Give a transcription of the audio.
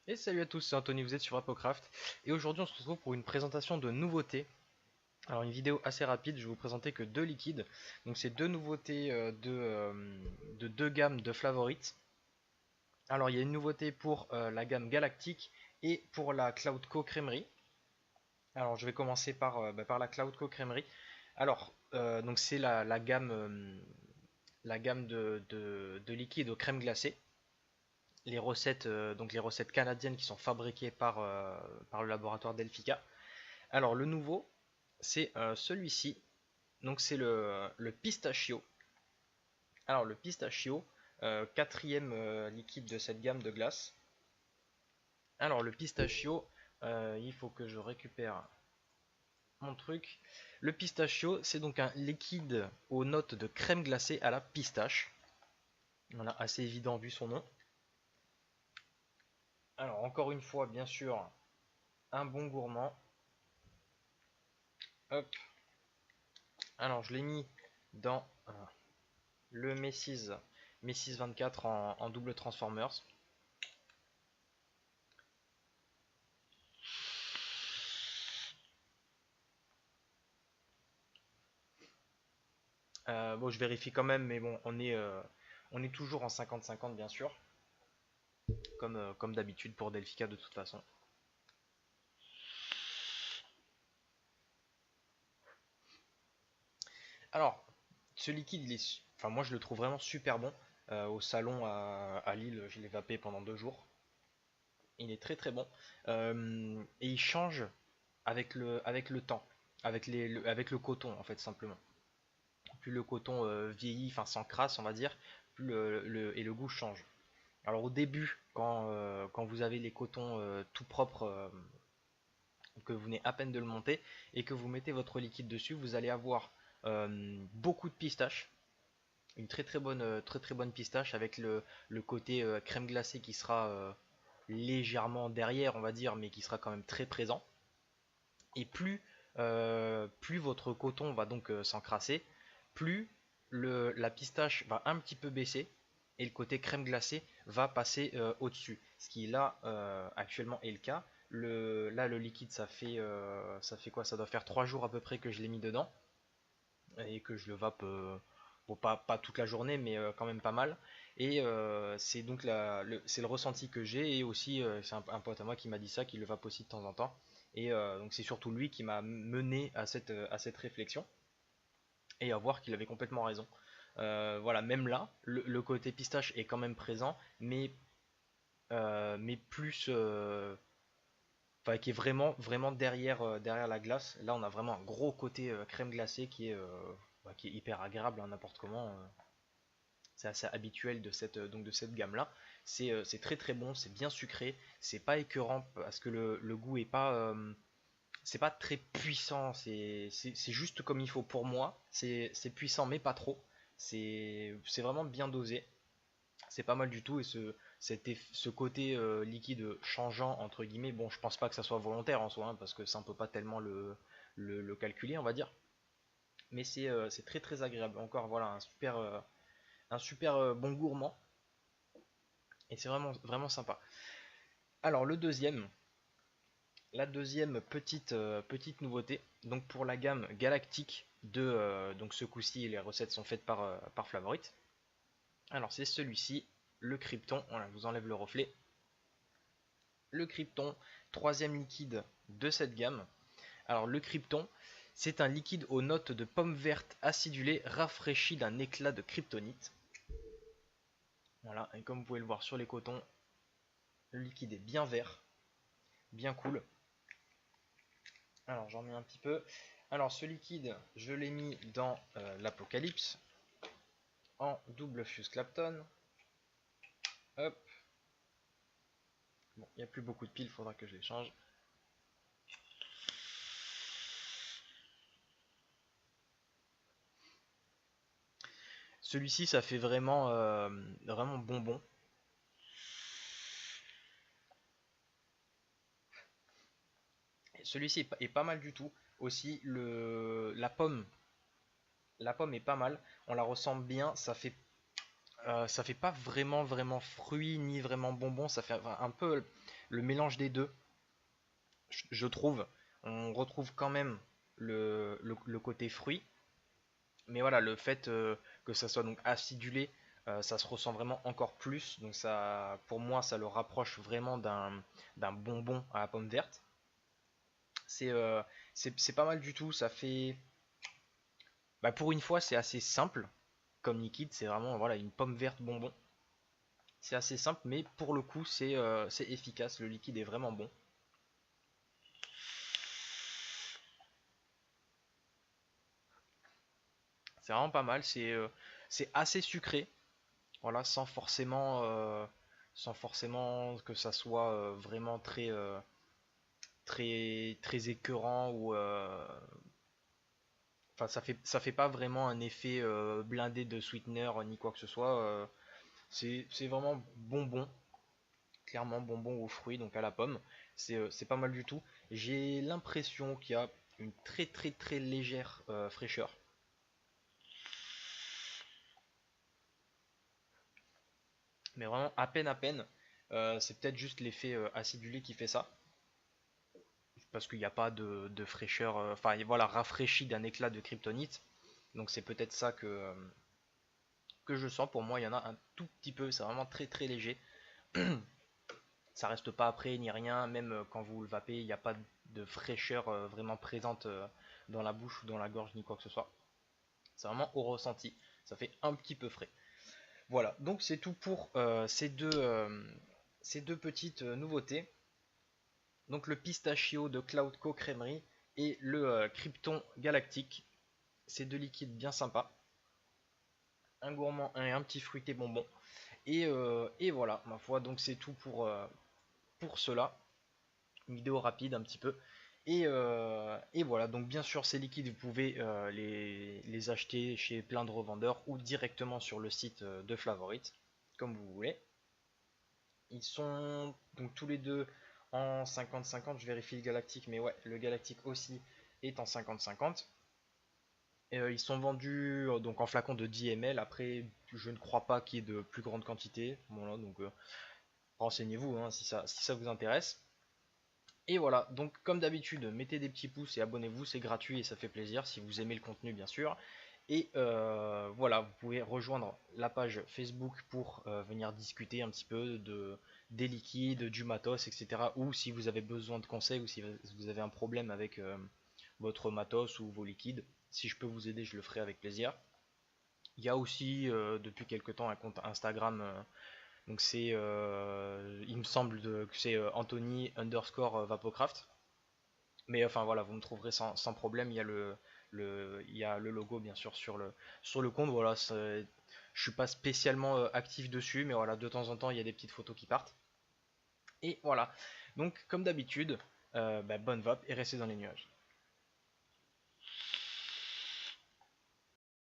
Et salut à tous, c'est Anthony, vous êtes sur Apocraft. Et aujourd'hui, on se retrouve pour une présentation de nouveautés. Alors, une vidéo assez rapide, je vais vous présenter que deux liquides. Donc, c'est deux nouveautés de deux gammes de favorites. Alors, il y a une nouveauté pour la gamme Galactique et pour la Cloudco Crèmerie. Alors, je vais commencer par la Cloudco Crèmerie. Alors, donc c'est la gamme de liquides aux crèmes glacées. Donc les recettes canadiennes qui sont fabriquées par le laboratoire Delphica. Alors le nouveau, c'est celui-ci. Donc c'est le pistachio. Alors le pistachio, quatrième liquide de cette gamme de glace. Alors le pistachio, il faut que je récupère mon truc. Le pistachio, c'est donc un liquide aux notes de crème glacée à la pistache. Voilà, assez évident vu son nom. Alors encore une fois, bien sûr, un bon gourmand. Hop. Alors je l'ai mis dans le Messis 24 en double Transformers. Bon, je vérifie quand même, mais bon, on est toujours en 50-50 bien sûr, comme d'habitude pour Delphica de toute façon. Alors, ce liquide, enfin moi je le trouve vraiment super bon. Au salon à Lille, je l'ai vapé pendant 2 jours. Il est très très bon. Et il change avec le temps, avec le coton en fait simplement. Plus le coton vieillit, enfin s'encrasse on va dire, plus et le goût change. Alors au début, quand vous avez les cotons tout propres, que vous venez à peine de le monter, et que vous mettez votre liquide dessus, vous allez avoir beaucoup de pistaches, une très très bonne pistache avec le côté crème glacée qui sera légèrement derrière, on va dire, mais qui sera quand même très présent. Et plus votre coton va donc s'encrasser, plus la pistache va un petit peu baisser et le côté crème glacée va passer au-dessus. Ce qui là actuellement est le cas. Là le liquide ça fait quoi? Ça doit faire 3 jours à peu près que je l'ai mis dedans et que je le vape bon, pas toute la journée mais quand même pas mal. Et c'est donc c'est le ressenti que j'ai et aussi c'est un pote à moi qui m'a dit ça, qui le vape aussi de temps en temps. Et donc c'est surtout lui qui m'a mené à cette réflexion et à voir qu'il avait complètement raison. Voilà, même là, le côté pistache est quand même présent, mais plus, enfin, qui est vraiment derrière la glace. Là, on a vraiment un gros côté crème glacée qui est hyper agréable, hein, n'importe comment. C'est assez habituel donc de cette gamme-là. C'est très très bon, c'est bien sucré, c'est pas écœurant parce que le goût est pas, c'est pas très puissant, c'est juste comme il faut pour moi. C'est puissant mais pas trop. C'est vraiment bien dosé. C'est pas mal du tout et ce côté liquide changeant entre guillemets, bon je pense pas que ça soit volontaire en soi hein, parce que ça on peut pas tellement le calculer on va dire. Mais c'est très très agréable. Encore voilà un super bon gourmand et c'est vraiment sympa. Alors la deuxième petite nouveauté, donc pour la gamme galactique donc ce coup-ci les recettes sont faites par Favorite. Alors c'est celui-ci, le Krypton, voilà, je vous enlève le reflet. Le Krypton, troisième liquide de cette gamme. Alors le Krypton, c'est un liquide aux notes de pomme verte acidulée rafraîchi d'un éclat de kryptonite. Voilà, et comme vous pouvez le voir sur les cotons, le liquide est bien vert, bien cool. Alors j'en mets un petit peu. Alors ce liquide, je l'ai mis dans l'Apocalypse en double fuse Clapton. Hop. Bon, il n'y a plus beaucoup de piles, il faudra que je les change. Celui-ci, ça fait vraiment bonbon. Celui-ci est pas mal du tout. Aussi, la pomme est pas mal. On la ressent bien. Ça fait Ça fait pas vraiment fruit ni vraiment bonbon, ça fait un peu le mélange des deux, je trouve. On retrouve quand même le côté fruit, mais voilà, le fait que ça soit donc acidulé, ça se ressent vraiment encore plus. Donc ça, pour moi, ça le rapproche vraiment d'un bonbon à la pomme verte. C'est c'est pas mal du tout. Ça fait, bah, pour une fois, c'est assez simple comme liquide. C'est vraiment voilà une pomme verte bonbon. C'est assez simple, mais pour le coup, c'est efficace. Le liquide est vraiment bon. C'est vraiment pas mal. C'est assez sucré. Voilà, sans forcément que ça soit vraiment très écœurant ou enfin ça fait pas vraiment un effet blindé de sweetener ni quoi que ce soit. C'est vraiment bonbon, clairement bonbon aux fruits, donc à la pomme. C'est pas mal du tout. J'ai l'impression qu'il y a une très légère fraîcheur. Mais vraiment à peine. C'est peut-être juste l'effet acidulé qui fait ça. Parce qu'il n'y a pas de fraîcheur. Enfin voilà, rafraîchi d'un éclat de kryptonite. Donc c'est peut-être ça que je sens. Pour moi, il y en a un tout petit peu. C'est vraiment très léger. Ça reste pas après ni rien. Même quand vous le vapez, il n'y a pas de fraîcheur vraiment présente dans la bouche ou dans la gorge ni quoi que ce soit. C'est vraiment au ressenti. Ça fait un petit peu frais. Voilà, donc c'est tout pour ces deux petites nouveautés. Donc le pistachio de Cloudco Crèmerie et le Krypton Galactique. Ces deux liquides bien sympas. Un gourmand et un petit fruité bonbon. Et voilà, ma foi, donc c'est tout pour cela. Une vidéo rapide un petit peu. Et voilà, donc bien sûr ces liquides vous pouvez les acheter chez plein de revendeurs ou directement sur le site de Flavorite, comme vous voulez. Ils sont donc tous les deux en 50-50, je vérifie le galactique, mais ouais, le galactique aussi est en 50-50. Ils sont vendus donc en flacon de 10 ml. Après, je ne crois pas qu'il y ait de plus grande quantité. Voilà, donc renseignez-vous hein, si ça vous intéresse. Et voilà, donc comme d'habitude, mettez des petits pouces et abonnez-vous, c'est gratuit et ça fait plaisir si vous aimez le contenu bien sûr. Et voilà, vous pouvez rejoindre la page Facebook pour venir discuter un petit peu des liquides, du matos, etc. Ou si vous avez besoin de conseils ou si vous avez un problème avec votre matos ou vos liquides, si je peux vous aider, je le ferai avec plaisir. Il y a aussi depuis quelques temps un compte Instagram, donc il me semble que c'est Anthony underscore Vapocraft. Mais enfin voilà, vous me trouverez sans problème. Il y a le logo bien sûr sur le compte. Voilà, je suis pas spécialement actif dessus, mais voilà, de temps en temps il y a des petites photos qui partent. Et voilà. Donc comme d'habitude, bah, bonne vape et restez dans les nuages.